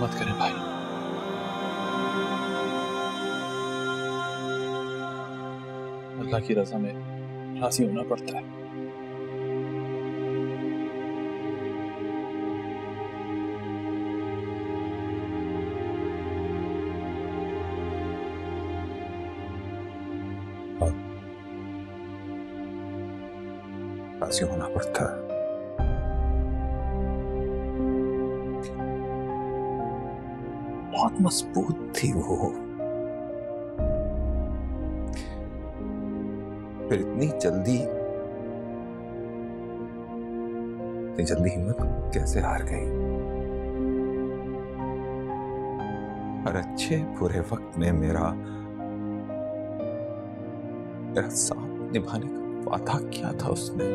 मत करें भाई। अल्लाह की रजा में राजी होना पड़ता है। राजी होना पड़ता है। बहुत मजबूत थी वो, फिर इतनी जल्दी हिम्मत कैसे हार गई? हर अच्छे बुरे वक्त में मेरा साथ निभाने का वादा किया था उसने।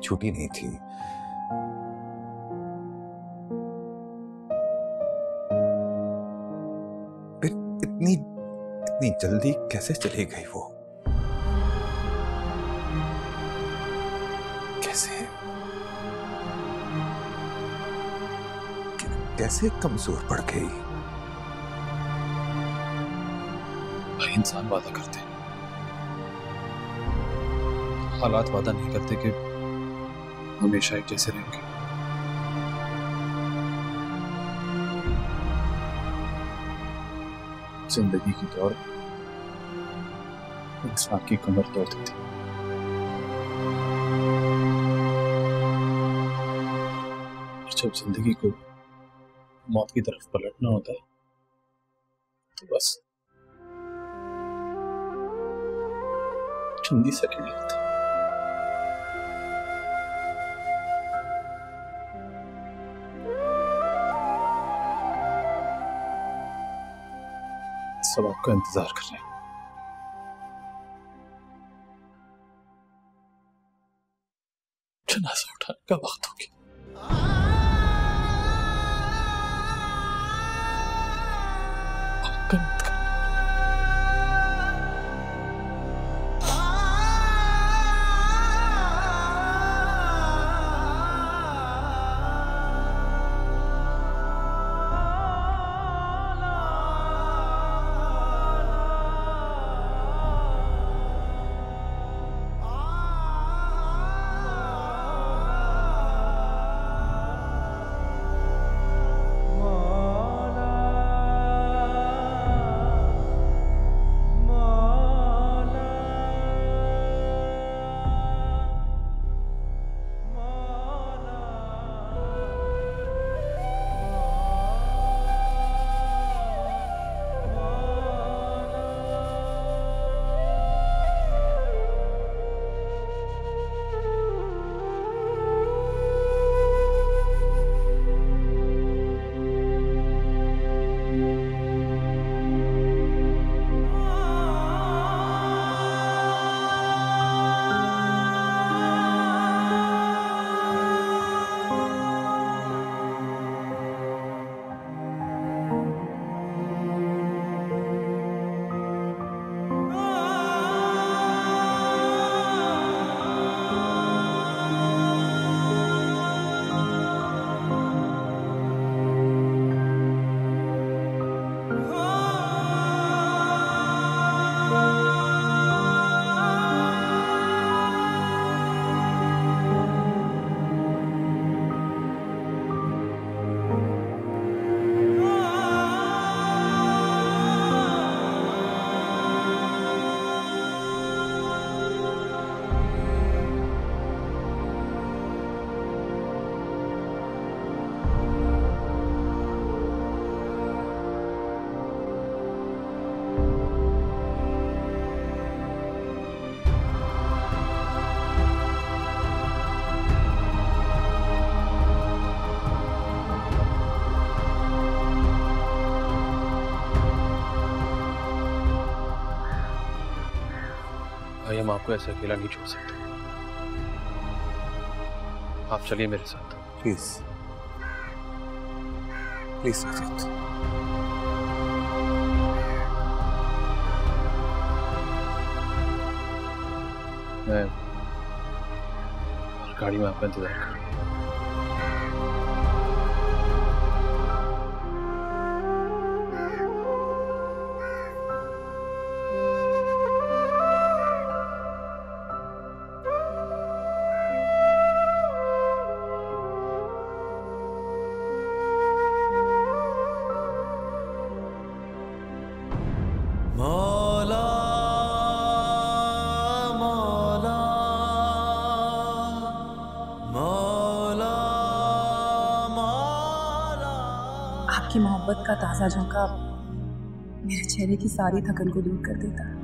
झूठी नहीं थी। फिर इतनी जल्दी कैसे चली गई वो? कैसे कमजोर पड़ गई? भाई इंसान वादा करते हैं, हालात वादा नहीं करते कि हमेशा एक जैसे रहेंगे। जिंदगी की दौड़ इंसान की कमर तोड़ देती। जब जिंदगी को मौत की तरफ पलटना होता है तो बस चंद ही सेकंड लगते। सब आपका इंतजार कर रहे हैं। जनाजा उठाने का वक्त हो गया। भाई हम आपको ऐसे अकेला नहीं छोड़ सकते। आप चलिए मेरे साथ। प्लीज प्लीज रजत। मैं गाड़ी में आपका इंतजार कर। आपकी मोहब्बत का ताज़ा झोंका मेरे चेहरे की सारी थकन को दूर कर देता है।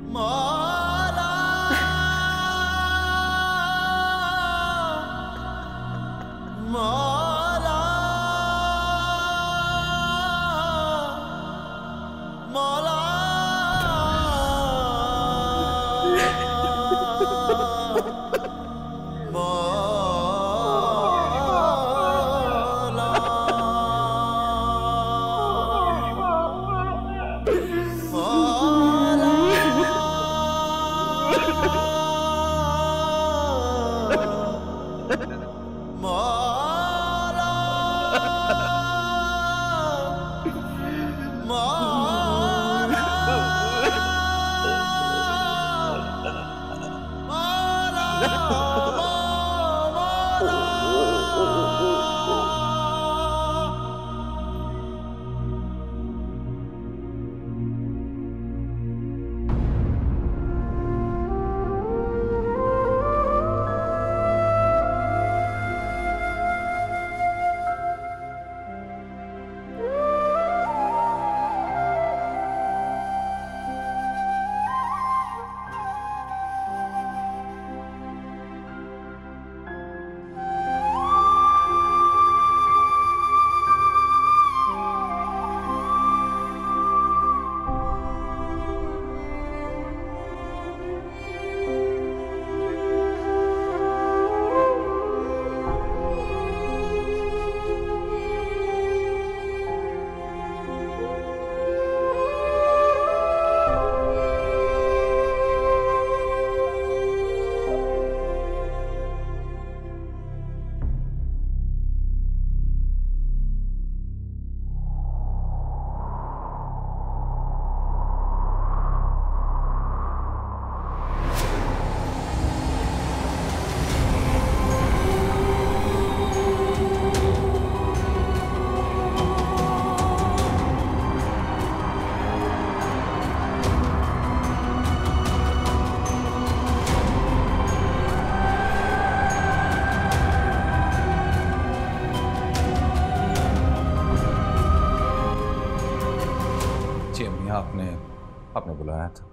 आपने बुलाया था।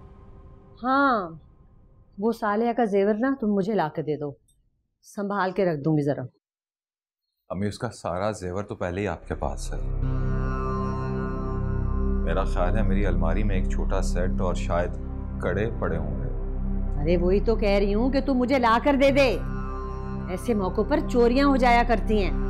हाँ, वो सालिया का जेवर ना तुम मुझे ला के दे दो, संभाल के रख दूंगी जरा। अम्मी उसका सारा जेवर तो पहले ही आपके पास है। मेरा ख्याल है मेरी अलमारी में एक छोटा सेट और शायद कड़े पड़े होंगे। अरे वही तो कह रही हूँ कि तू मुझे ला कर दे दे, ऐसे मौकों पर चोरियां हो जाया करती हैं।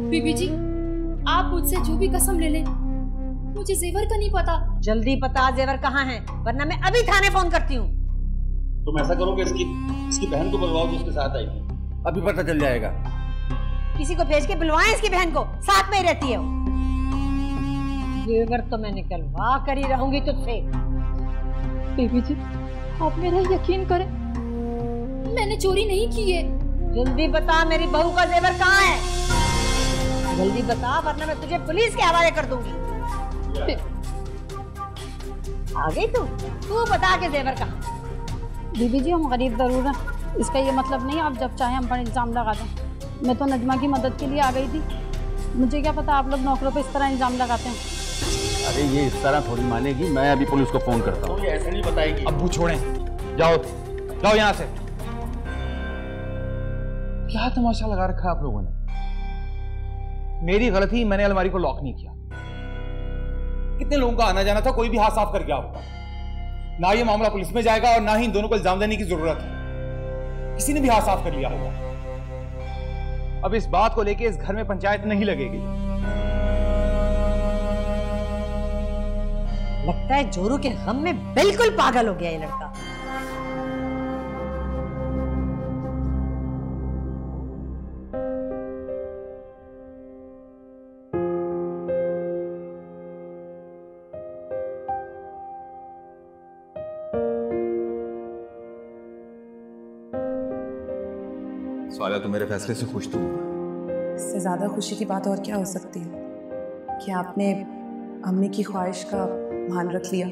बीबी जी, आप मुझसे जो भी कसम ले लें, मुझे जेवर का नहीं पता। जल्दी पता जेवर कहाँ है, वरना मैं अभी थाने फोन करती हूँ। तुम ऐसा करो कि इसकी बहन को बुलवाओ जो उसके साथ आएगी। अभी पता चल जाएगा। किसी को भेज के बुलवाएं इसकी बहन को, साथ में ही रहती है वो। जेवर तो मैं निकलवा कर ही रहूंगी तुझसे। बेबी जी आप मेरा यकीन करें, मैंने चोरी नहीं की है। जल्दी बता मेरी बहू का जेवर कहाँ है, जल्दी बता वरना मैं तुझे पुलिस के हवाले कर दूंगी। आ गई तू बता के जेवर कहाँ। बीबी जी हम गरीब जरूर हैं, इसका ये मतलब नहीं आप जब चाहे हम पर इल्ज़ाम लगा दें। मैं तो नजमा की मदद के लिए आ गई थी, मुझे क्या पता आप लोग नौकरों पे इस तरह इल्ज़ाम लगाते हैं। अरे ये इस तरह थोड़ी मानेगी, मैं अभी पुलिस को फोन करता हूँ। ये ऐसे नहीं बताएगी। अब्बू छोड़ें, जाओ जाओ यहाँ से। क्या तमाशा लगा रखा है आप लोगों ने? मेरी गलती, मैंने अलमारी को लॉक नहीं किया। कितने लोगों का आना जाना था, कोई भी हाथ साफ कर गया होगा। ना ये मामला पुलिस में जाएगा और ना ही इन दोनों को इल्जाम देने की जरूरत है। किसी ने भी हाथ साफ कर लिया होगा। अब इस बात को लेके इस घर में पंचायत नहीं लगेगी। लगता है जोरू के गम में बिल्कुल पागल हो गया ये लड़का। स्वालिया तो मेरे फैसले से खुश तो हूँ। इससे ज़्यादा खुशी की बात और क्या हो सकती है कि आपने अम्मी की ख्वाहिश का मान रख लिया।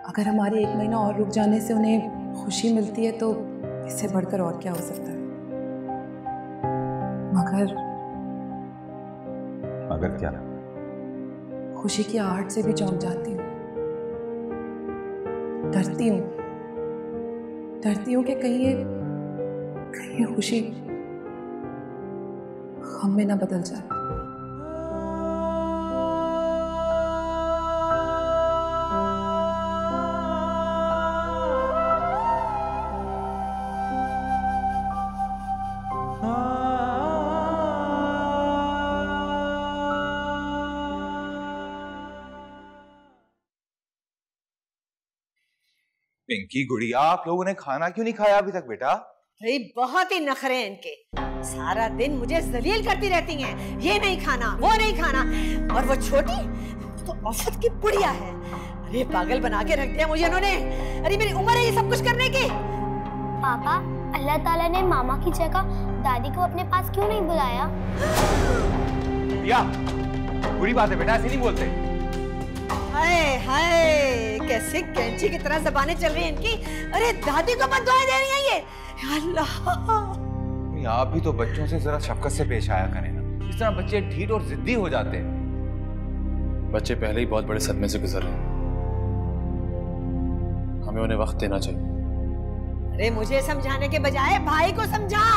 अगर हमारे 1 महीना और रुक जाने से उन्हें खुशी मिलती है तो इससे बढ़कर और क्या हो सकता है। मगर क्या? खुशी की आहट से भी चौंक जाती हूँ। डरती हूँ कि कहीं ये खुशी गम में ना बदल जाए। पिंकी गुड़िया, आप लोगों ने खाना क्यों नहीं खाया अभी तक बेटा? अरे बहुत ही नखरे हैं इनके, सारा दिन मुझे जलील करती रहती हैं। ये नहीं खाना, वो नहीं खाना, और वो छोटी तो औसत की बुढ़िया है। अरे पागल बना के रख दिया मुझे इन्होंने। अरे मेरी उम्र है ये सब कुछ करने की। पापा, अल्लाह ताला ने मामा की जगह दादी को अपने पास क्यों नहीं बुलाया? या, बुरी बात है बेटा, ऐसे नहीं बोलते। हाय हाय, कैसे कैंची की तरह ज़बानें चल रही हैं इनकी। अरे दादी को मत दुआएं दे रही हैं ये। अल्लाह, आप भी तो बच्चों से जरा शफकत से पेश आया करें ना। इस तरह बच्चे ढीठ और जिद्दी हो जाते हैं। बच्चे पहले ही बहुत बड़े सदमे से गुजर रहे हैं, हमें उन्हें वक्त देना चाहिए। अरे मुझे समझाने के बजाय भाई को समझा।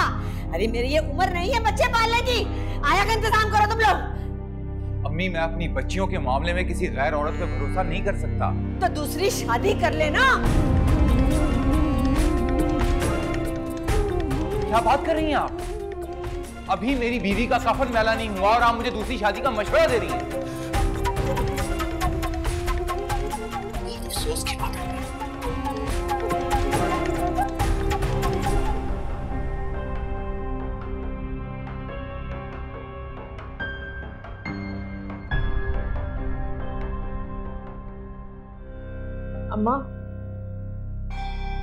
अरे मेरी ये उम्र नहीं है बच्चे पालने की। आया का इंतजाम करो तुम लोग। अम्मी, मैं अपनी बच्चियों के मामले में किसी गैर औरत पे भरोसा नहीं कर सकता। तो दूसरी शादी कर लेना। क्या बात कर रही हैं आप? अभी मेरी बीवी का कफन मैला नहीं हुआ और आप मुझे दूसरी शादी का मशवरा दे रही हैं। अफसोस की बात है। अम्मा,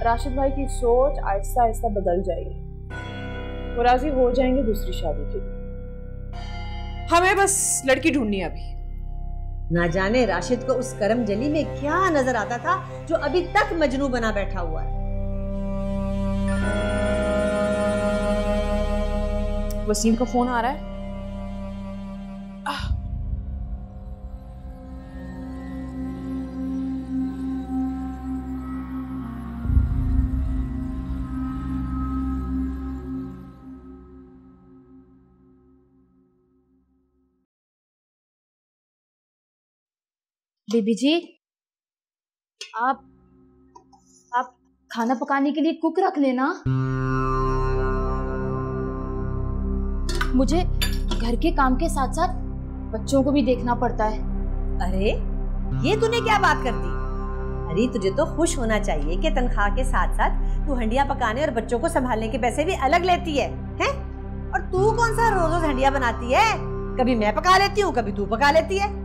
राशिद भाई की सोच आहिस्ता आहिस्ता बदल जाएगी, वो राजी हो जाएंगे दूसरी शादी के लिए। हमें बस लड़की ढूंढनी है अभी। ना जाने राशिद को उस करम जली में क्या नजर आता था जो अभी तक मजनू बना बैठा हुआ है। वसीम का फोन आ रहा है। बेबी जी, आप खाना पकाने के लिए कुक रख लेना। मुझे घर के काम के साथ साथ बच्चों को भी देखना पड़ता है। अरे ये तूने क्या बात कर दी? अरे तुझे तो खुश होना चाहिए कि तनख्वाह के साथ साथ तू हंडिया पकाने और बच्चों को संभालने के पैसे भी अलग लेती है, हैं? और तू कौन सा रोज रोज हंडिया बनाती है? कभी मैं पका लेती हूँ, कभी तू पका लेती है।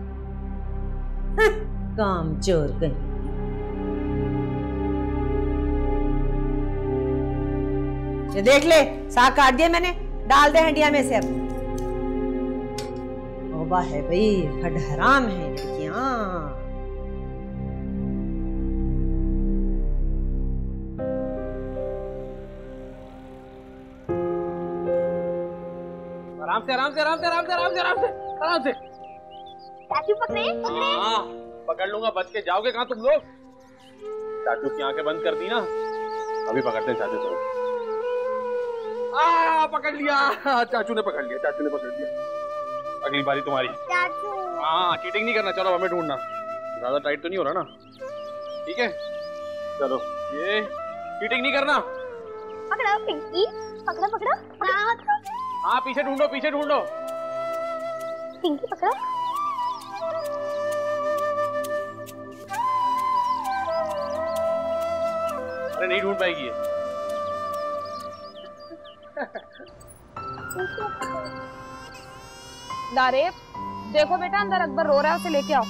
काम चोर कहीं। ये देख ले, साग काट दिया मैंने, डाल दे हंडिया में से अब। तौबा है भाई, हड हराम है लड़कियां। आराम से आराम से आराम से आराम से आराम से आराम से आराम से। चाचू पकड़े पकड़े। हाँ पकड़ लूंगा, बच के जाओगे कहाँ तुम लोग। चाचू की आंखें बंद कर दी ना, अभी पकड़ते हैं चाचू को। पकड़ लिया, चाचू ने पकड़ लिया, चाचू ने पकड़ लिया। अगली बारी तुम्हारी। चाचू हाँ चीटिंग नहीं करना, चलो हमें ढूंढना। ज्यादा टाइट तो नहीं हो रहा ना, ठीक है चलो। ये चीटिंग नहीं करना। पकड़ो पिंकी, पकड़ो पकड़ो पकड़ो। हाँ पीछे ढूंढो, पीछे ढूंढो। पिंकी पकड़ो। अरे नहीं ढूंढ पाएगी ये। लारेब, देखो बेटा अंदर अकबर रो रहा है, उसे लेके आओ।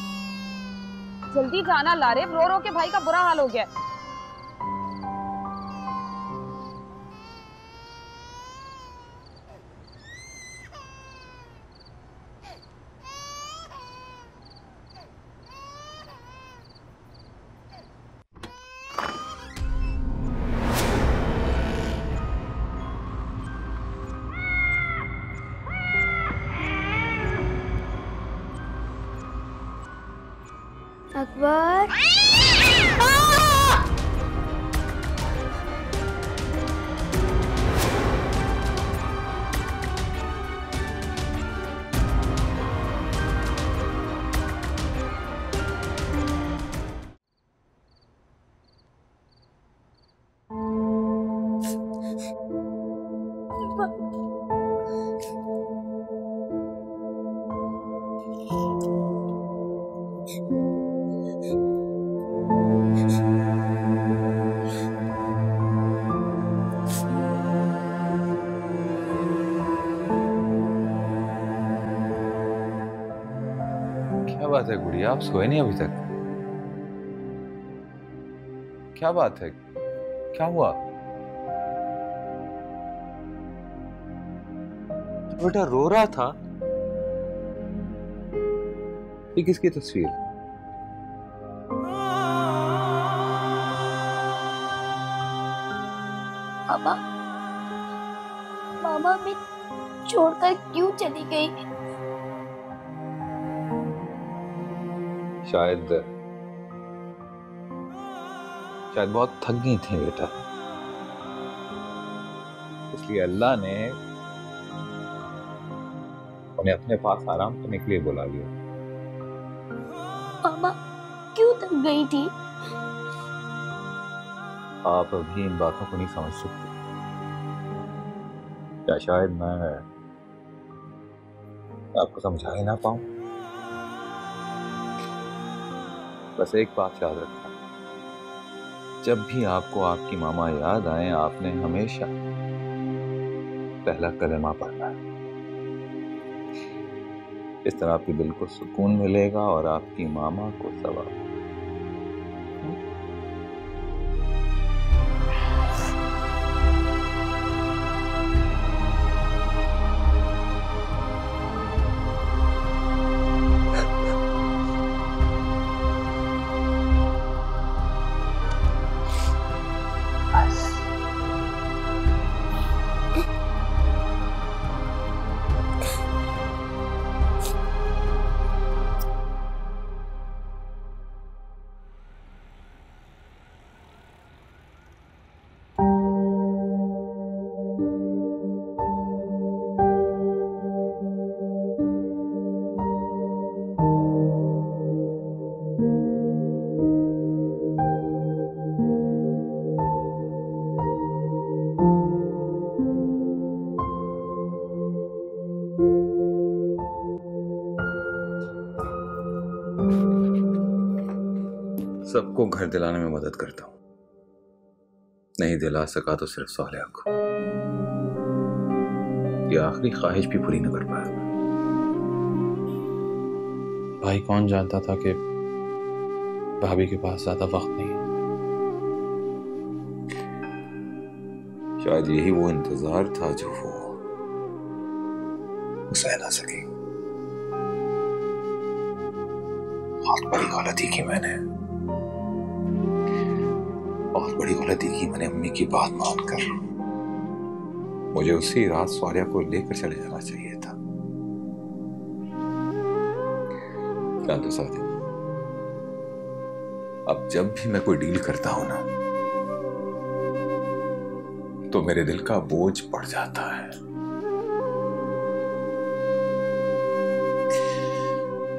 जल्दी जाना लारेब, रो रो के भाई का बुरा हाल हो गया। अकबर क्या बात है गुड़िया, आप सोए नहीं अभी तक? क्या बात है, क्या हुआ? बेटा रो रहा था। ये किसकी तस्वीर? पापा, मामा भी छोड़कर क्यों चली गई? शायद बहुत थक गई थी बेटा, इसलिए अल्लाह ने उन्हें अपने पास आराम करने के लिए बुला लिया। मामा क्यों थक गई थी? आप अभी इन बातों को नहीं समझ सकते। क्या शायद मैं आपको समझा ही ना पाऊं? बस एक बात याद रखना, जब भी आपको आपकी मामा याद आए, आपने हमेशा पहला कलमा पढ़ना है। इस तरह आपके दिल को सुकून मिलेगा और आपकी मामा को सवाब। सबको घर दिलाने में मदद करता हूं, नहीं दिला सका तो सिर्फ सालिया को। ये आखिरी ख्वाहिश भी पूरी न कर पाया। भाई कौन जानता था कि भाभी के पास ज्यादा वक्त नहीं है। शायद यही वो इंतजार था जो वो सह ना सकी। बहुत बड़ी गलती की मैंने, बहुत बड़ी गलती की मैंने अम्मी की बात मानकर। मुझे उसी रात स्वालिया को लेकर चले जाना चाहिए था। जानते साथी, अब जब भी मैं कोई डील करता हूं ना, तो मेरे दिल का बोझ बढ़ जाता है।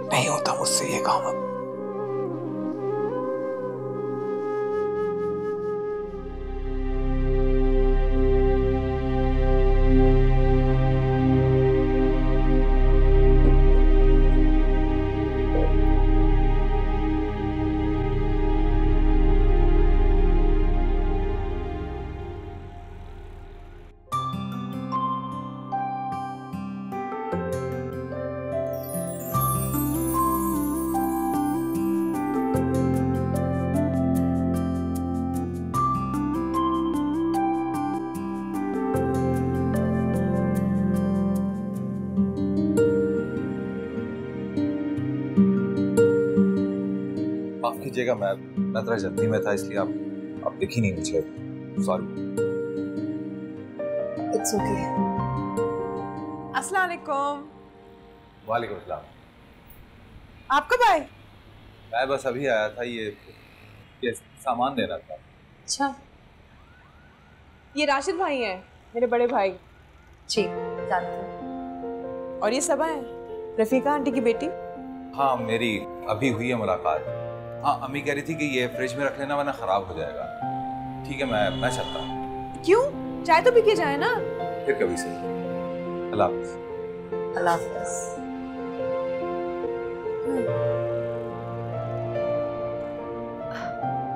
नहीं होता मुझसे ये काम अब। कीजिएगा, मैं थोड़ा जल्दी में था इसलिए आप दिखी नहीं मुझे, सॉरी। It's okay. अस्सलाम वालेकुम। वालेकुम अस्सलाम। आप कब आए? मैं बस अभी आया था, ये सामान देना था। अच्छा, ये राशिद भाई हैं, मेरे बड़े भाई। जी जानते हैं। और ये सबा है रफीका आंटी की बेटी। हाँ, मेरी अभी हुई है मुलाकात। हाँ, अम्मी कह रही थी कि ये फ्रिज में रख लेना वरना खराब हो जाएगा। ठीक है, मैं चलता हूँ। क्यों? चाय तो पी के जाए ना। फिर कभी से। अल्लाह हाफ़िज़। अल्लाह हाफ़िज़।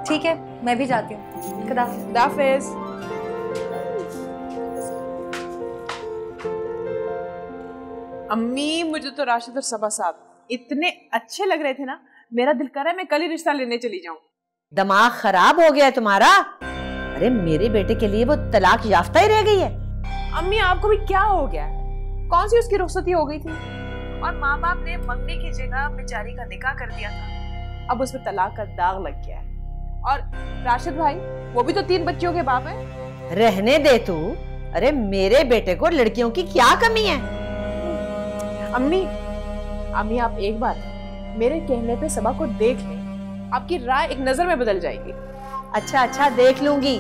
ठीक है, मैं भी जाती हूँ। खुदा हाफ़िज़। अम्मी, मुझे तो राशिद और सबा साहब इतने अच्छे लग रहे थे ना, मेरा दिल कर रहा है मैं कल ही रिश्ता लेने चली जाऊं। दिमाग खराब हो गया है तुम्हारा? अरे मेरे बेटे के लिए वो तलाक याफ्ता ही रह गई है। अम्मी, आपको भी क्या हो गया? कौन सी उसकी रुखसती हो गई थी? और माँ बाप ने मंगनी की जगह बेचारी का निकाह कर दिया था। अब उसमें तलाक का दाग लग गया है। और राशिद भाई, वो भी तो 3 बच्चियों के बाप है। रहने दे तू। अरे मेरे बेटे को लड़कियों की क्या कमी है? अम्मी, आप एक बार मेरे कहने पे सबा को देख लें, आपकी राय एक नजर में बदल जाएगी। अच्छा देख लूंगी।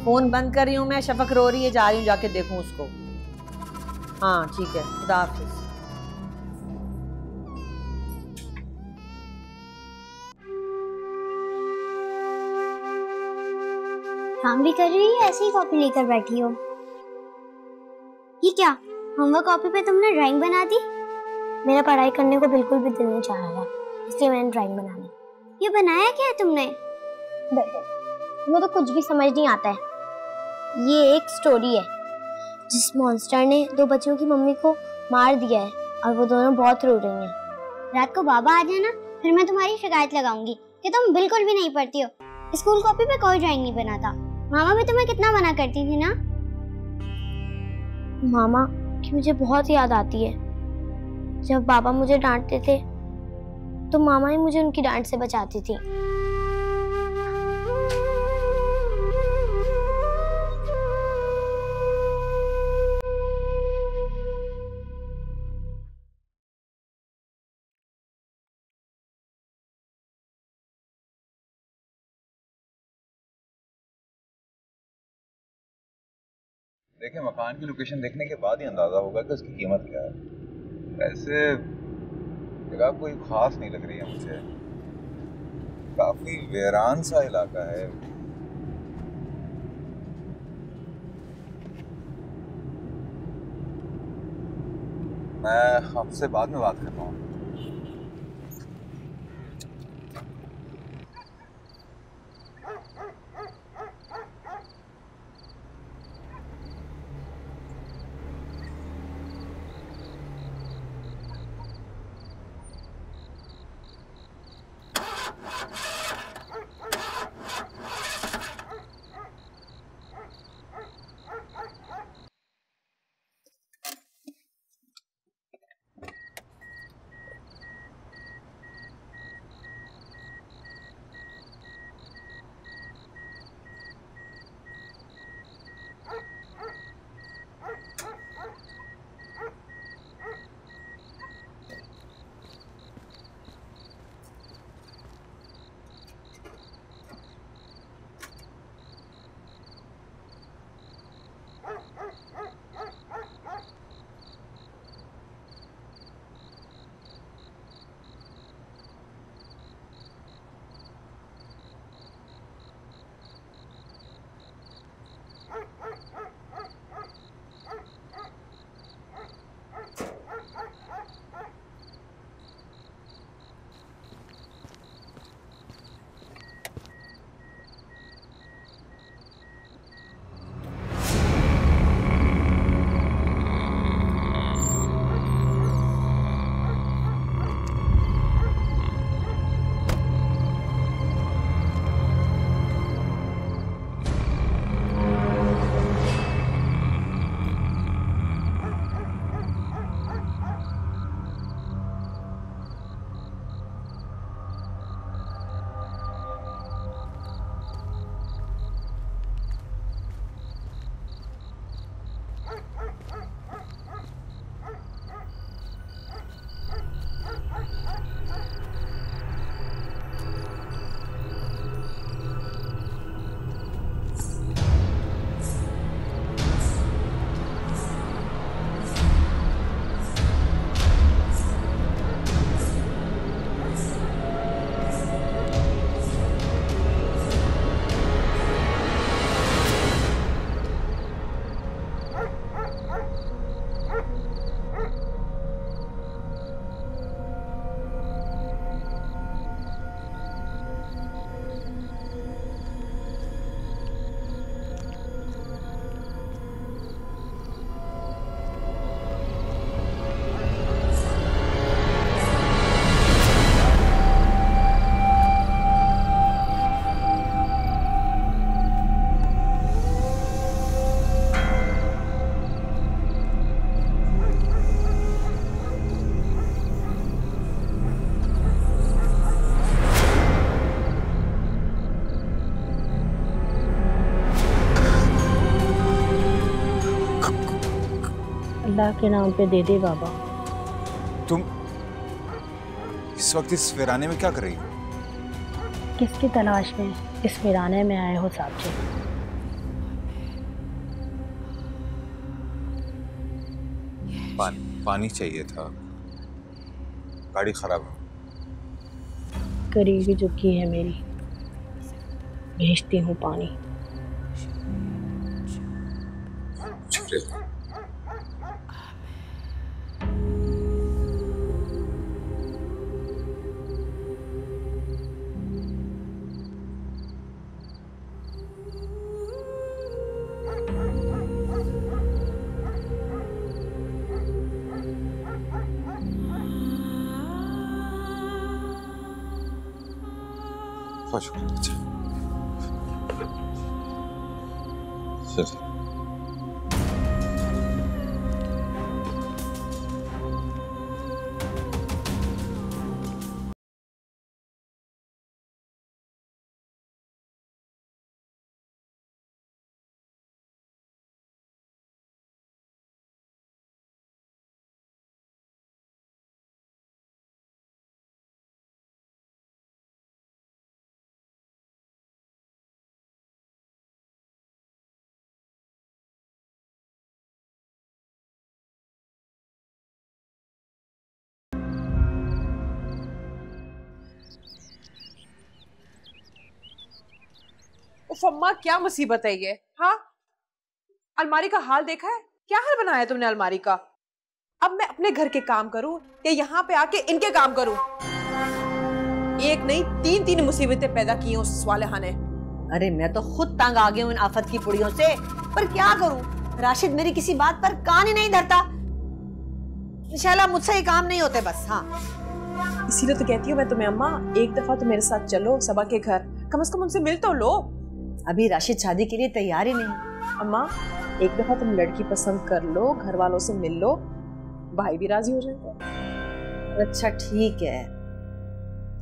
फोन बंद कर रही हूँ मैं, शफक रो रही है, जा रही हूँ जाके देखूं उसको। हाँ ठीक है, खुदा हाफिज। काम भी कर रही है, ऐसे ही कॉपी लेकर बैठी हो? ये क्या, होमवर्क कॉपी पे तुमने ड्राइंग बना दी? मेरा पढ़ाई करने को बिल्कुल भी दिल नहीं चाह रहा, इसलिए मैंने ड्राइंग बना ली। ये बनाया क्या है तुमने? तुम्हें तो कुछ भी समझ नहीं आता है। ये एक स्टोरी है जिस मॉन्स्टर ने 2 बच्चों की मम्मी को मार दिया है और वो दोनों बहुत रो रही हैं। रात को बाबा आ जाना, फिर मैं तुम्हारी शिकायत लगाऊंगी कि तुम बिल्कुल भी नहीं पढ़ती हो। स्कूल कॉपी पे कोई ड्राइंग नहीं बनाता। मामा भी तुम्हें कितना मना करती थी ना। मामा की मुझे बहुत याद आती है। जब बाबा मुझे डांटते थे तो मामा ही मुझे उनकी डांट से बचाती थी। देखिए, मकान की लोकेशन देखने के बाद ही अंदाजा होगा कि उसकी कीमत क्या है। वैसे जगह कोई खास नहीं लग रही है मुझे, काफी वीरान सा इलाका है। मैं आपसे बाद में बात करता हूँ। अल्लाह के नाम पे दे दे बाबा। तुम इस वक्त इस वीराने में क्या कर रही हो? किसकी तलाश में इस वीराने में आए हो साहब जी? पानी चाहिए था, गाड़ी खराब है। करीबी झुकी है मेरी, भेजती हूँ पानी। शुक्रिया। बहुत शुक्रिया बच्चा। चलिए। उफ अम्मा, क्या मुसीबत है ये? हाँ, अलमारी का हाल देखा है? क्या हाल बनाया तुमने अलमारी का? अब मैं अपने घर के काम करूं या यहाँ पे आके इनके काम करूं? एक नहीं तीन तीन मुसीबतें पैदा की हैं उस सालेहा ने। अरे मैं तो खुद तंग आ गई हूँ इन आफत की पुड़ियों से, पर क्या करूं? राशिद मेरी किसी बात पर कान ही नहीं धरता। इंशाल्लाह मुझसे ये काम नहीं होते बस। हाँ, इसीलिए तो कहती हूँ मैं तुम्हें अम्मा, एक दफा तो मेरे साथ चलो सबा के घर, कम से कम उनसे मिल तो लो। अभी राशिद शादी के लिए तैयार ही नहीं। अम्मा, एक दफा तुम लड़की पसंद कर लो, घर वालों से मिल लो, भाई भी राजी हो जाएगा। अच्छा ठीक है,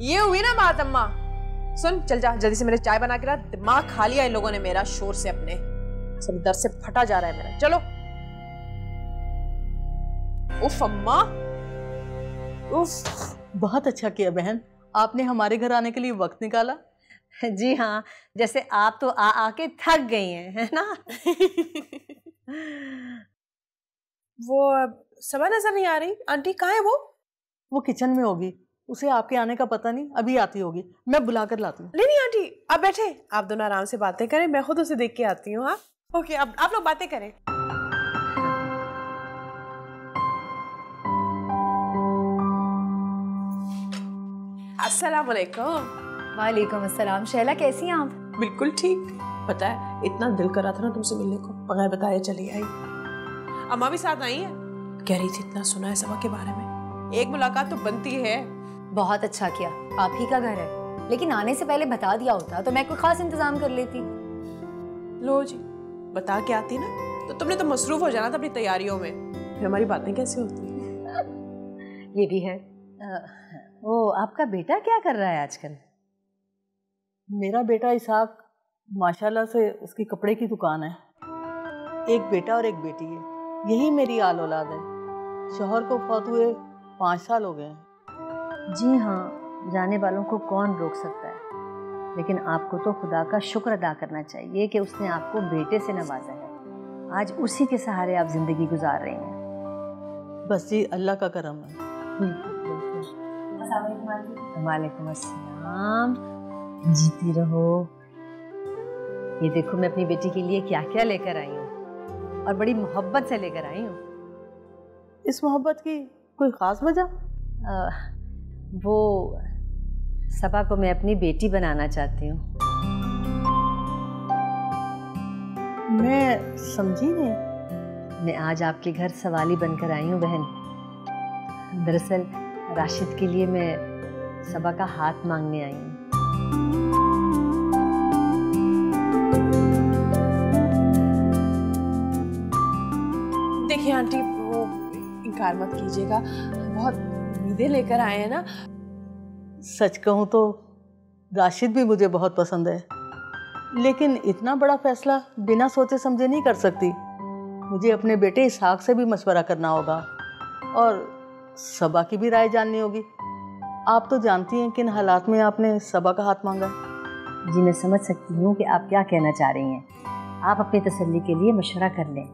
ये हुई ना बात अम्मा। सुन, चल जा जल्दी से मेरे चाय बना के ला, दिमाग खा लिया इन लोगों ने मेरा शोर से, अपने सब दर से फटा जा रहा है मेरा। चलो। उफ अम्मा, उफ। बहुत अच्छा किया बहन, आपने हमारे घर आने के लिए वक्त निकाला। जी हाँ, जैसे आप तो आके थक गई हैं, है ना? वो सबा नजर नहीं आ रही, आंटी कहाँ है वो? वो किचन में होगी, उसे आपके आने का पता नहीं, अभी आती होगी, मैं बुला कर लाती हूँ। नहीं आंटी, आप बैठे, आप दोनों आराम से बातें करें, मैं खुद उसे देख के आती हूँ। हाँ ओके, अब आप लोग बातें करें। अस्सलाम वालेकुम। वालेकुम अस्सलाम। शैला कैसी हैं आप? बिल्कुल ठीक। पता है इतना दिल कर रहा था ना तुमसे मिलने को, बगैर बताए चली आई। अम्मा भी साथ आई है, कह रही थी इतना सुना है सबा के बारे में, एक मुलाकात तो बनती है। बहुत अच्छा किया, आप ही का घर है, लेकिन आने से पहले बता दिया होता तो मैं कोई खास इंतजाम कर लेती। लो जी, बता के आती ना तो तुमने तो मसरूफ हो जाना था अपनी तैयारियों में, फिर हमारी बातें कैसे होती। ये भी है। वो आपका बेटा क्या कर रहा है आजकल? मेरा बेटा इसहाक माशाल्लाह से उसकी कपड़े की दुकान है, एक बेटा और एक बेटी है, यही मेरी आल औलाद है। शौहर को फौत हुए 5 साल हो गए हैं। जी हाँ, जाने वालों को कौन रोक सकता है, लेकिन आपको तो खुदा का शुक्र अदा करना चाहिए कि उसने आपको बेटे से नवाजा है। आज उसी के सहारे आप जिंदगी गुजार रही हैं। बस जी, अल्लाह का करम है। वालेकुम अस्सलाम। जीती रहो। ये देखो मैं अपनी बेटी के लिए क्या क्या लेकर आई हूँ, और बड़ी मोहब्बत से लेकर आई हूँ। इस मोहब्बत की कोई खास वजह? वो सबा को मैं अपनी बेटी बनाना चाहती हूँ। मैं समझी नहीं। मैं आज आपके घर सवाली बनकर आई हूँ बहन। दरअसल राशिद के लिए मैं सबा का हाथ मांगने आई हूँ। देखिए आंटी, वो इनकार मत कीजिएगा, बहुत उम्मीदें लेकर आए हैं ना। सच कहूँ तो राशिद भी मुझे बहुत पसंद है, लेकिन इतना बड़ा फैसला बिना सोचे समझे नहीं कर सकती। मुझे अपने बेटे इसहाक से भी मशवरा करना होगा और सबा की भी राय जाननी होगी। आप तो जानती हैं किन हालात में आपने सबा का हाथ मांगा। जी मैं समझ सकती हूँ कि आप क्या कहना चाह रही हैं। आप अपनी तसल्ली के लिए मशवरा कर लें,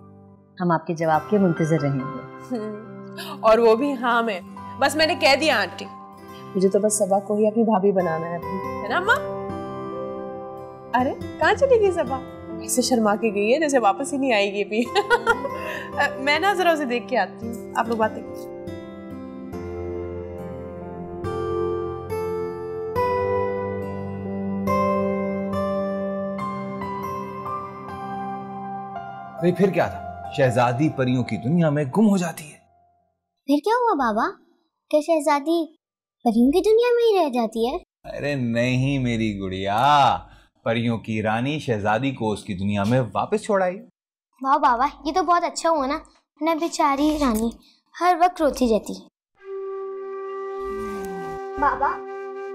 हम आपके जवाब के मुंतजर रहेंगे। और वो भी हाँ में, बस मैंने कह दिया आंटी। मुझे तो बस सबा को ही अपनी भाभी बनाना है अपनी, है ना अम्मा? अरे कहाँ चली गई सबा? ऐसे शर्मा के गई है जैसे वापस ही नहीं आएगी अभी। मैं ना जरा उसे देख के आती हूँ, आप लोग बातें कीजिए। अरे फिर क्या था, शहजादी परियों की दुनिया में गुम हो जाती है। फिर क्या हुआ बाबा? क्या शहजादी परियों की दुनिया में ही रह जाती है? अरे नहीं मेरी गुड़िया, परियों की रानी शहजादी को उसकी दुनिया में वापस छोड़ आई। वाह बाबा, ये तो बहुत अच्छा हुआ ना, न बेचारी रानी हर वक्त रोती रहती। बाबा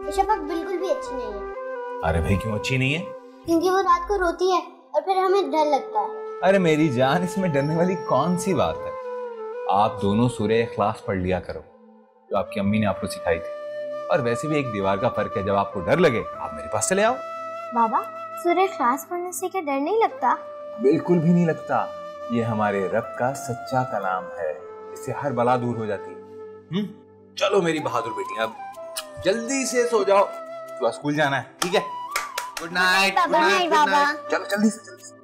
ये शफक बिल्कुल भी अच्छी नहीं है। अरे भाई क्यों अच्छी नहीं है? क्योंकि वो रात को रोती है और फिर हमें डर लगता है। अरे मेरी जान, इसमें डरने वाली कौन सी बात है? आप दोनों सूरह इखलास पढ़ लिया करो, जो आपकी अम्मी ने आपको सिखाई थी। और वैसे भी एक दीवार का फर्क है, जब आपको डर लगे आप मेरे पास चले आओ। बाबा सूरह इखलास पढ़ने से क्या डर नहीं लगता? बिल्कुल भी नहीं लगता, ये हमारे रब का सच्चा कलाम है, इससे हर बला दूर हो जाती है। चलो मेरी बहादुर बेटी, अब जल्दी से सो जाओ, तो स्कूल जाना है, ठीक है? Good night. गुड नाइट बाबा। चलो जल्दी से जल्दी से।